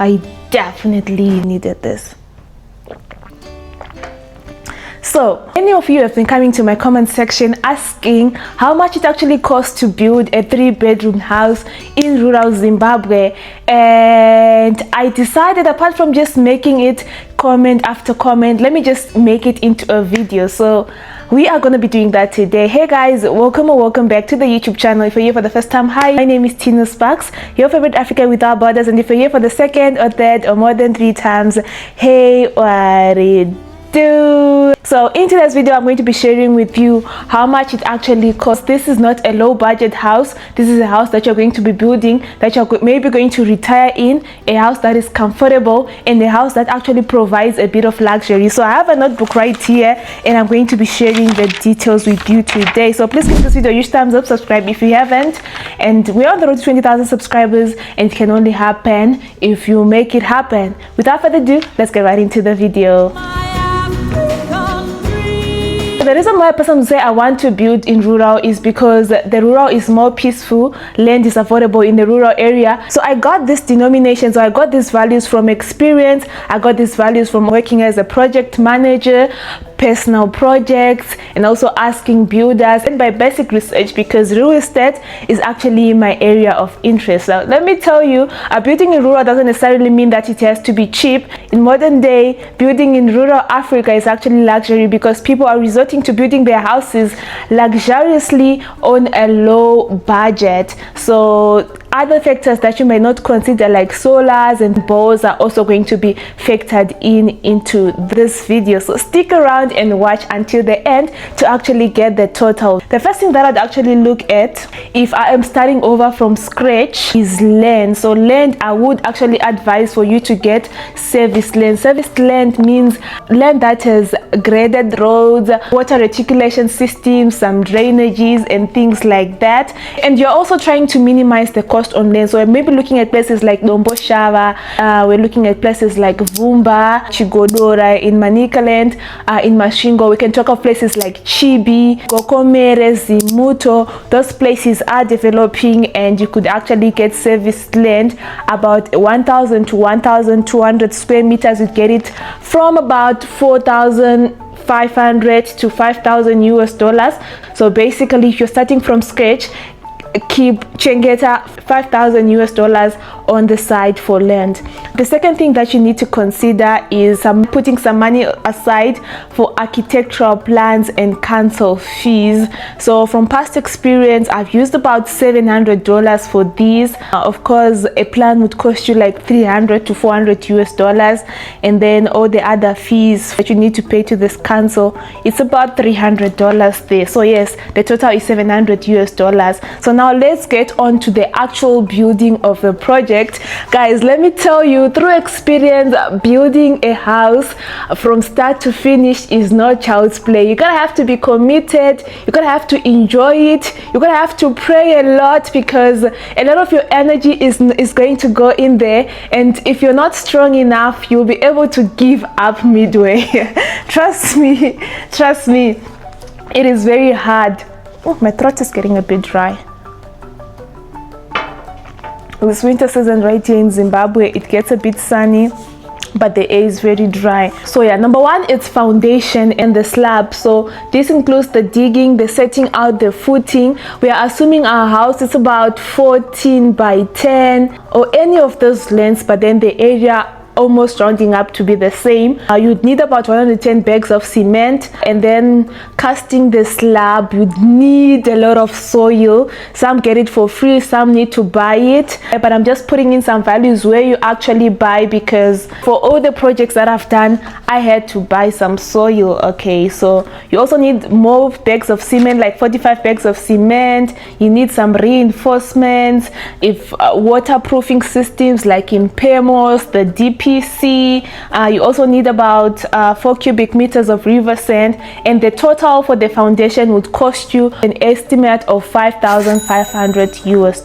I definitely needed this. So many of you have been coming to my comment section asking how much it actually costs to build a 3-bedroom house in rural Zimbabwe, and I decided, apart from just making it comment after comment, let me just make it into a video. So we are going to be doing that today. Hey guys, welcome back to the YouTube channel. If you're here for the first time, hi, my name is Tina Sparks, your favorite Africa without borders. And if you're here for the second or third or more than 3 times, hey, what it do? So in today's video, I'm going to be sharing with you how much it actually costs. This is not a low budget house. This is a house that you're going to be building, that you're maybe going to retire in, a house that is comfortable, and a house that actually provides a bit of luxury. So I have a notebook right here, and I'm going to be sharing the details with you today. So please give this video a huge thumbs up, subscribe if you haven't, and we're on the road to 20,000 subscribers, and it can only happen if you make it happen. Without further ado, let's get right into the video. The reason why a person would say I want to build in rural is because the rural is more peaceful, land is affordable in the rural area. So I got this denomination, so I got these values from experience, I got these values from working as a project manager, personal projects, and also asking builders, and by basic research, because real estate is actually my area of interest. So let me tell you, building in rural doesn't necessarily mean that it has to be cheap. In modern day, building in rural Africa is actually luxury, because people are resorting to building their houses luxuriously on a low budget. So other factors that you may not consider, like solars and bores, are also going to be factored into this video. So stick around and watch until the end to actually get the total. The first thing that I'd actually look at if I am starting over from scratch is land. So land, I would actually advise for you to get service land. Service land means land that has graded roads, water reticulation systems, some drainages and things like that. And you're also trying to minimize the cost on land. So we're maybe looking at places like Domboshava, we're looking at places like Vumba, Chigodora, in Manicaland, in Mashingo. We can talk of places like Chibi, Gokomere, Zimuto. Those places are developing, and you could actually get service land about 1,000 to 1,200 square meters. You get it from about 4,500 to 5,000 US dollars. So basically, if you're starting from scratch, keep Chengeta 5,000 US dollars on the side for land. The second thing that you need to consider is putting some money aside for architectural plans and council fees. So from past experience, I've used about $700 for these. Of course, a plan would cost you like 300 to 400 US dollars, and then all the other fees that you need to pay to this council, it's about $300 there. So yes, the total is 700 US dollars. So now let's get on to the actual building of the project. Guys, let me tell you, through experience, building a house from start to finish is not child's play. You're gonna have to be committed, you're gonna have to enjoy it, you're gonna have to pray a lot, because a lot of your energy is going to go in there, and if you're not strong enough, you'll be able to give up midway. Trust me, it is very hard. Oh, my throat is getting a bit dry. This winter season right here in Zimbabwe, it gets a bit sunny, but the air is very dry. So yeah, number one, it's foundation and the slab. So this includes the digging, the setting out the footing. We are assuming our house is about 14 by 10 or any of those lengths, but then the area almost rounding up to be the same. You'd need about 110 bags of cement, and then casting the slab, you'd need a lot of soil. Some get it for free, some need to buy it, but I'm just putting in some values where you actually buy, because for all the projects that I've done, I had to buy some soil. Okay, so you also need more bags of cement, like 45 bags of cement. You need some reinforcements, if waterproofing systems like in Pemos, the DP PC. You also need about 4 cubic meters of river sand, and the total for the foundation would cost you an estimate of $5,500 US.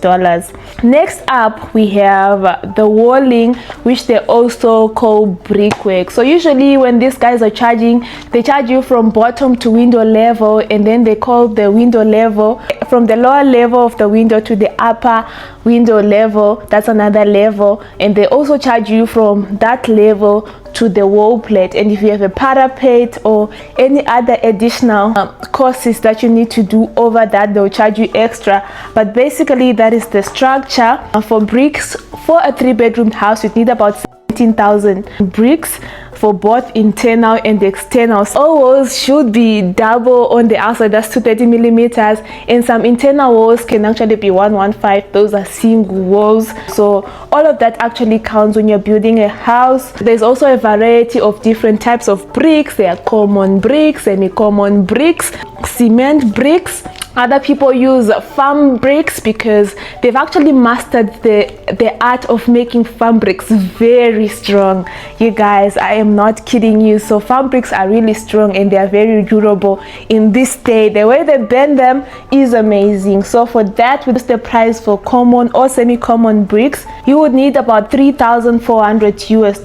Next up, we have the walling, which they also call brickwork. So usually when these guys are charging, they charge you from bottom to window level, and then they call the window level from the lower level of the window to the upper window level. That's another level, and they also charge you from that level to the wall plate. And if you have a parapet or any other additional courses that you need to do over that, they'll charge you extra. But basically that is the structure. For bricks, for a 3-bedroom house, you need about 17,000 bricks for both internal and external. All walls should be double on the outside, that's 230 millimeters, and some internal walls can actually be 115. Those are single walls. So all of that actually counts when you're building a house. There's also a variety of different types of bricks. There are common bricks, semi-common bricks, cement bricks. Other people use farm bricks because they've actually mastered the art of making farm bricks very strong. You guys, I am not kidding you. So farm bricks are really strong and they are very durable in this day. The way they bend them is amazing. So for that, with the price for common or semi-common bricks, you would need about $3,400 US.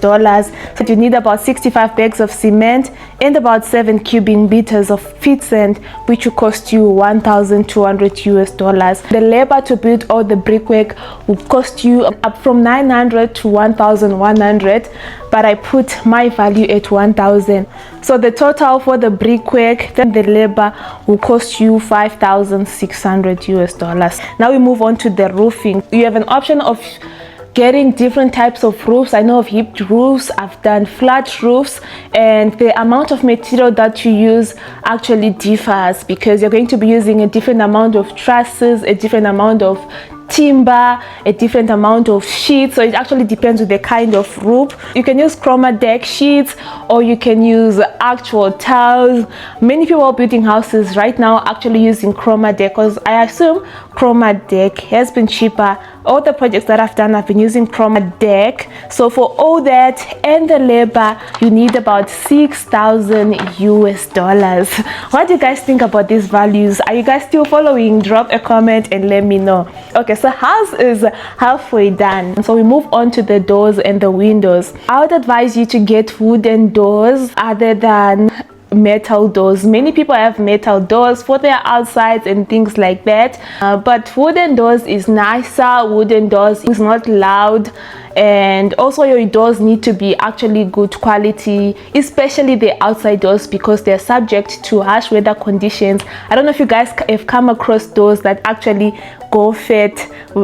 So you need about 65 bags of cement and about 7 cubic meters of feed sand, which will cost you $1,200 US. The labor to build all the brickwork will cost you up from $900 to $1,100, but I put my value at $1,000. So the total for the brickwork, then the labor will cost you $5,600 US. Now we move on to the roofing. You have an option of getting different types of roofs. I know of hipped roofs, I've done flat roofs, and the amount of material that you use actually differs because you're going to be using a different amount of trusses, a different amount of timber, a different amount of sheets. So it actually depends on the kind of roof. You can use chroma deck sheets or you can use actual tiles. Many people building houses right now are actually using chroma deck because I assume chroma deck has been cheaper. All the projects that I've done, I've been using chroma deck. So for all that and the labor, you need about $6,000 US. What do you guys think about these values? Are you guys still following? Drop a comment and let me know. Okay, so house is halfway done. So we move on to the doors and the windows. I would advise you to get wooden doors other than metal doors. Many people have metal doors for their outsides and things like that, but wooden doors is nicer. Wooden doors is not loud, and also your doors need to be actually good quality, especially the outside doors because they're subject to harsh weather conditions. I don't know if you guys have come across doors that actually go fat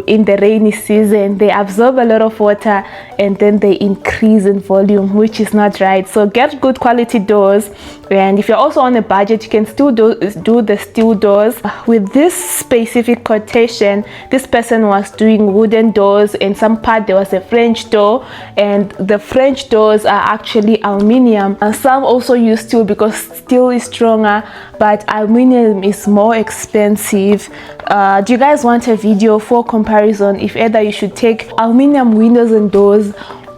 in the rainy season. They absorb a lot of water and then they increase in volume, which is not right. So get good quality doors, and if you're also on a budget, you can still do the steel doors. With this specific quotation, this person was doing wooden doors, and some part there was a French door, and the French doors are actually aluminium, and some also use steel because steel is stronger, but aluminium is more expensive. Do you guys want a video for comparison if either you should take aluminium windows and doors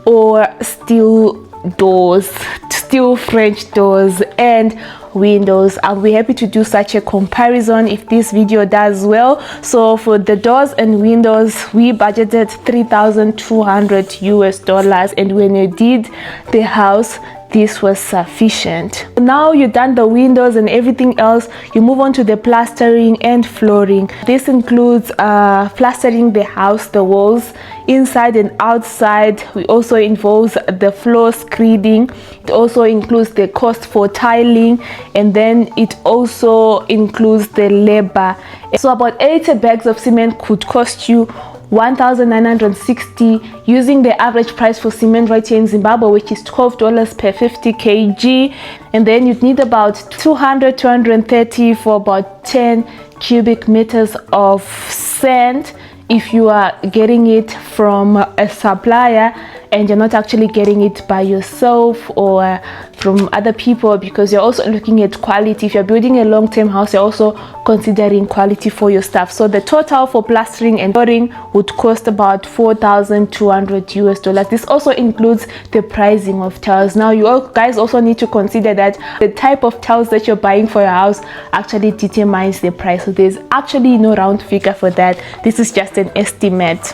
or steel doors, steel French doors and windows? I'll be happy to do such a comparison if this video does well. So for the doors and windows, we budgeted $3,200 US, and when we did the house, this was sufficient. Now you've done the windows and everything else, you move on to the plastering and flooring. This includes plastering the house, the walls inside and outside. It also involves the floor screeding. It also includes the cost for tiling, and then it also includes the labor. So about 80 bags of cement could cost you $1,960 using the average price for cement right here in Zimbabwe, which is $12 per 50 kg. And then you'd need about $230 for about 10 cubic meters of sand if you are getting it from a supplier. and you're not actually getting it by yourself or from other people, because you're also looking at quality. If you're building a long-term house, you're also considering quality for your stuff. So the total for plastering and boarding would cost about $4,200 US. This also includes the pricing of tiles. Now you guys also need to consider that the type of tiles that you're buying for your house actually determines the price. So there's actually no round figure for that. This is just an estimate.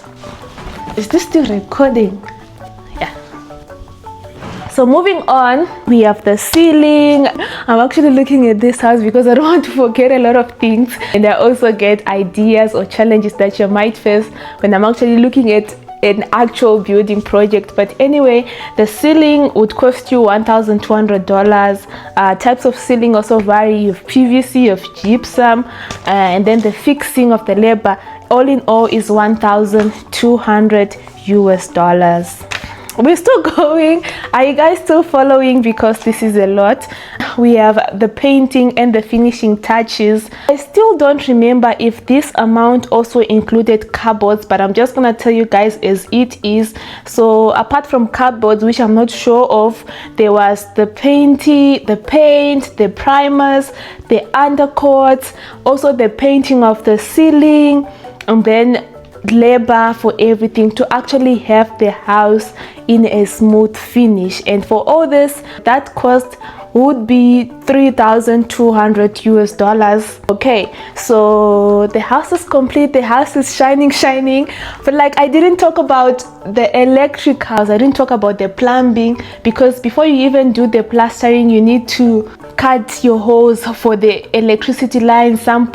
Is this still recording? Yeah. So moving on, we have the ceiling. I'm actually looking at this house because I don't want to forget a lot of things, and I also get ideas or challenges that you might face when I'm actually looking at an actual building project. But anyway, the ceiling would cost you $1,200. Types of ceiling also vary. You have PVC, you have gypsum, and then the fixing of the labor, all in all, is $1,200. We're still going. Are you guys still following? Because this is a lot. We have the painting and the finishing touches. I still don't remember if this amount also included cupboards, but I'm just gonna tell you guys as it is. So apart from cupboards, which I'm not sure of, there was the paint, the primers, the undercoats, also the painting of the ceiling, and then labor for everything to actually have the house in a smooth finish. And for all this, that cost would be $3,200. Okay, so the house is complete, the house is shining, but like, I didn't talk about the electricals, I didn't talk about the plumbing, because before you even do the plastering, you need to cut your holes for the electricity lines. Some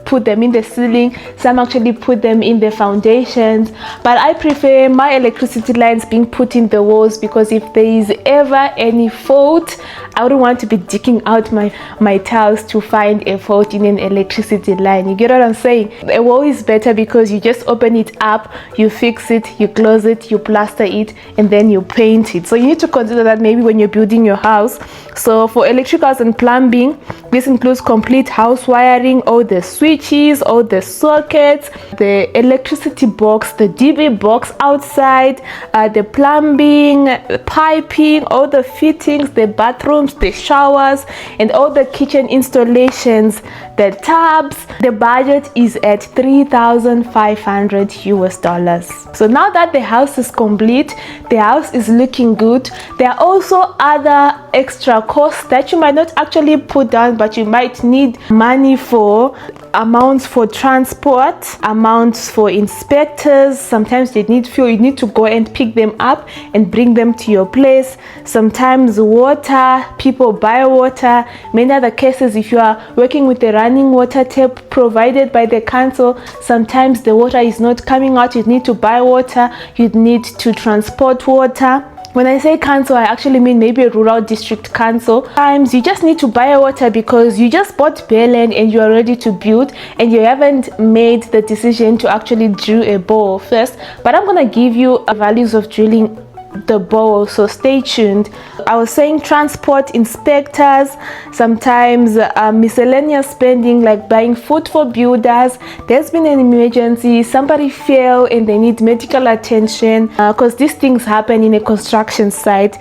put them in the ceiling, some actually put them in the foundations, but I prefer my electricity lines being put in the walls, because if there is ever any fault, I wouldn't want to be digging out my tiles to find a fault in an electricity line. You get what I'm saying? A wall is better because you just open it up, you fix it, you close it, you plaster it, and then you paint it. So you need to consider that maybe when you're building your house. So for electricals and plumbing, this includes complete house wiring, all the switches, all the sockets, the electricity box, the DB box outside, the plumbing, piping, all the fittings, the bathrooms, the showers, and all the kitchen installations, the taps. The budget is at $3,500. So now that the house is complete, the house is looking good, there are also other extra costs that you might not actually put down, but you might need money for. Amounts for transport, amounts for inspectors. Sometimes they need fuel, you need to go and pick them up and bring them to your place. Sometimes water, people buy water. Many other cases, if you are working with the running water tap provided by the council, sometimes the water is not coming out, you need to buy water, you need to transport water. When I say council, I actually mean maybe a rural district council. Sometimes you just need to buy water because you just bought bare land and you are ready to build, and you haven't made the decision to actually drill a borehole first. But I'm gonna give you values of drilling the borehole, so stay tuned. I was saying transport, inspectors, sometimes miscellaneous spending like buying food for builders. There's been an emergency, somebody fell and they need medical attention, because these things happen in a construction site.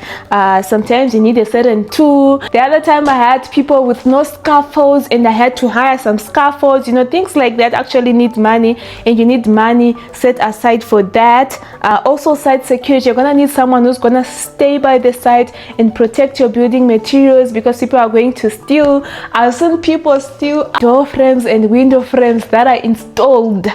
Sometimes you need a certain tool. The other time I had people with no scaffolds and I had to hire some scaffolds. You know, things like that actually need money, and you need money set aside for that. Also site security, you're gonna need someone who's gonna stay by the site and protect your building materials, because people are going to steal. I've seen people steal door frames and window frames that are installed,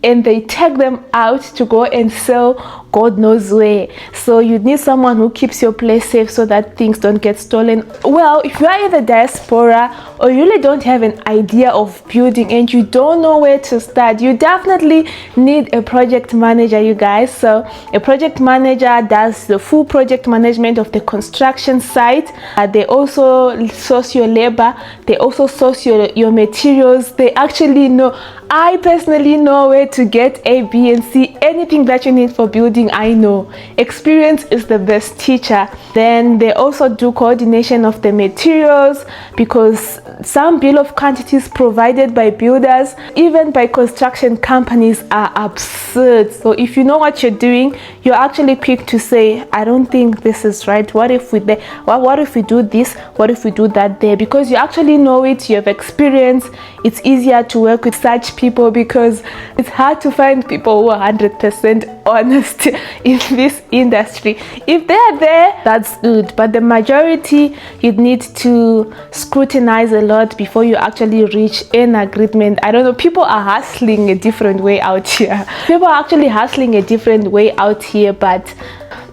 and they take them out to go and sell God knows where. So you need someone who keeps your place safe so that things don't get stolen. Well, if you are in the diaspora or you really don't have an idea of building and you don't know where to start, you definitely need a project manager, you guys. So a project manager does the full project management of the construction site. They also source your labor, they also source your materials. They actually know I personally know where to get A, B, and C. Anything that you need for building, I know. Experience is the best teacher. Then they also do coordination of the materials, because some bill of quantities provided by builders, even by construction companies, are absurd. So if you know what you're doing, you're actually quick to say, I don't think this is right. What if we what if we do this? What if we do that there? Because you actually know it, you have experience. It's easier to work with such people, because it's hard to find people who are 100% honest in this industry. If they're there, that's good, but the majority, you need to scrutinize a lot before you actually reach an agreement. I don't know, people are hustling a different way out here. People are actually hustling a different way out here, but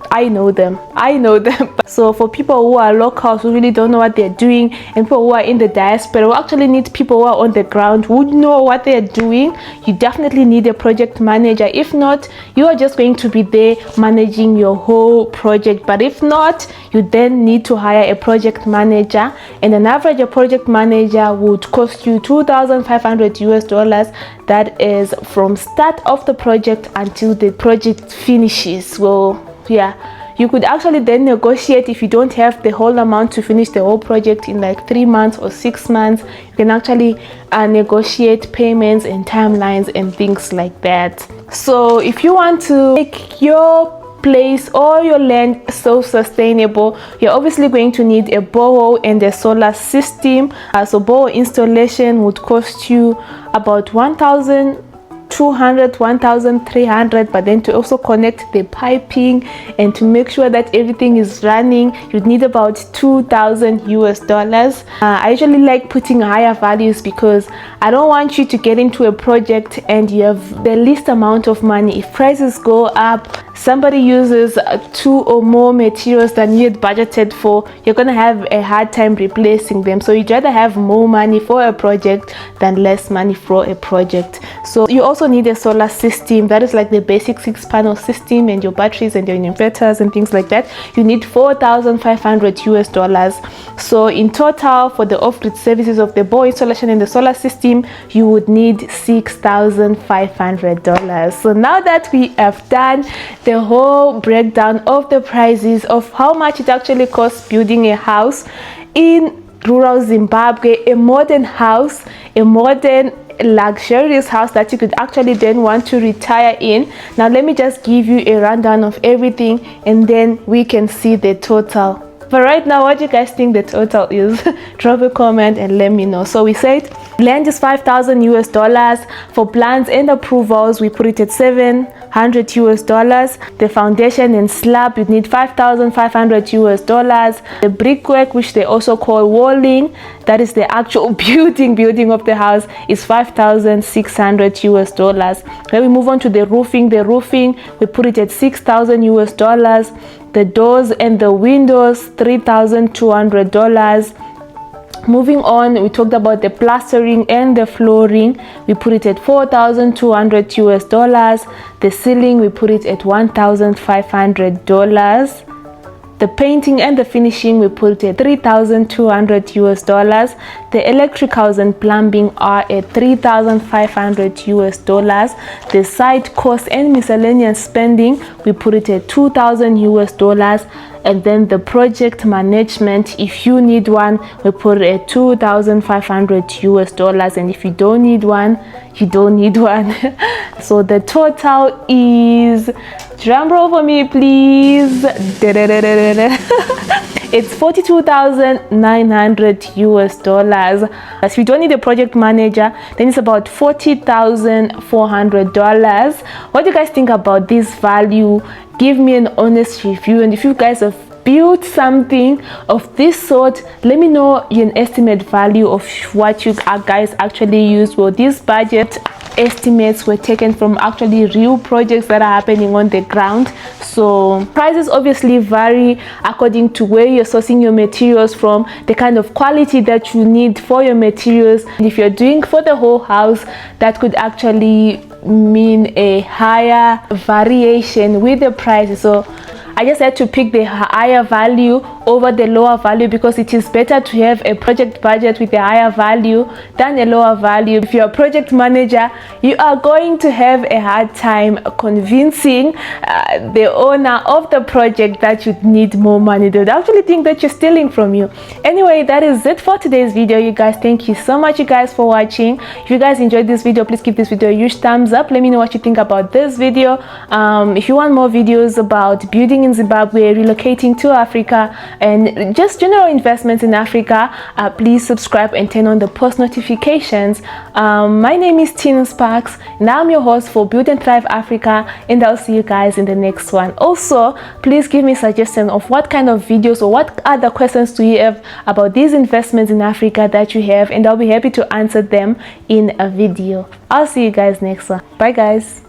I know them. So for people who are locals, who really don't know what they're doing, and people who are in the diaspora, we actually need people who are on the ground, who know what they're doing. You definitely need a project manager. If not, you are just going to be there managing your whole project. But if not, you then need to hire a project manager, and an average a project manager would cost you $2,500. That is from start of the project until the project finishes. Well, yeah, you could actually then negotiate. If you don't have the whole amount to finish the whole project in like 3 months or 6 months, you can actually negotiate payments and timelines and things like that. So if you want to make your place or your land self-sustainable, you're obviously going to need a borehole and a solar system. So borehole installation would cost you about $1,200, $1,300, but then to also connect the piping and to make sure that everything is running, you'd need about $2,000. I usually like putting higher values, because I don't want you to get into a project and you have the least amount of money. If prices go up, somebody uses 2 or more materials than you had budgeted for, you're gonna have a hard time replacing them. So you'd rather have more money for a project than less money for a project. So you also need a solar system. That is like the basic 6-panel system, and your batteries and your inverters and things like that. You need $4,500. So in total, for the off-grid services of the borehole installation and the solar system, you would need $6,500. So now that we have done the whole breakdown of the prices of how much it actually costs building a house in rural Zimbabwe, a modern house, a modern luxurious house that you could actually then want to retire in. Now let me just give you a rundown of everything, and then we can see the total. But right now, what do you guys think the total is? Drop a comment and let me know. So we said land is $5,000. For plans and approvals, we put it at $700. The foundation and slab, you need $5,500. The brickwork, which they also call walling, that is the actual building of the house, is $5,600. Then we move on to the roofing. The roofing, we put it at $6,000. The doors and the windows, $3,200. Moving on, we talked about the plastering and the flooring. We put it at $4,200. The ceiling, we put it at $1,500. The painting and the finishing, we put it at $3,200. The electricals and plumbing are at $3,500. The site cost and miscellaneous spending, we put it at $2,000. And then the project management, if you need one, we put it at $2,500. And if you don't need one, you don't need one. So the total is, drum roll for me please, it's $42,900. If you don't need a project manager, then it's about $40,400. What do you guys think about this value? Give me an honest review, and if you guys have built something of this sort, let me know an estimate value of what you guys actually used. Well, these budget estimates were taken from actually real projects that are happening on the ground. So prices obviously vary according to where you're sourcing your materials from, the kind of quality that you need for your materials. And if you're doing for the whole house, that could actually mean a higher variation with the prices. So I just had to pick the higher value over the lower value, because it is better to have a project budget with a higher value than a lower value. If you're a project manager, you are going to have a hard time convincing the owner of the project that you need more money. They would actually think that you're stealing from you. Anyway, that is it for today's video, you guys. Thank you so much, you guys, for watching. If you guys enjoyed this video, please give this video a huge thumbs up. Let me know what you think about this video. If you want more videos about building in Zimbabwe, relocating to Africa, and just general investments in Africa, please subscribe and turn on the post notifications. My name is Tina Sparks and I'm your host for Build and Thrive Africa, and I'll see you guys in the next one. Also, please give me suggestions of what kind of videos or what other questions do you have about these investments in Africa that you have, and I'll be happy to answer them in a video. I'll see you guys next one. Bye guys.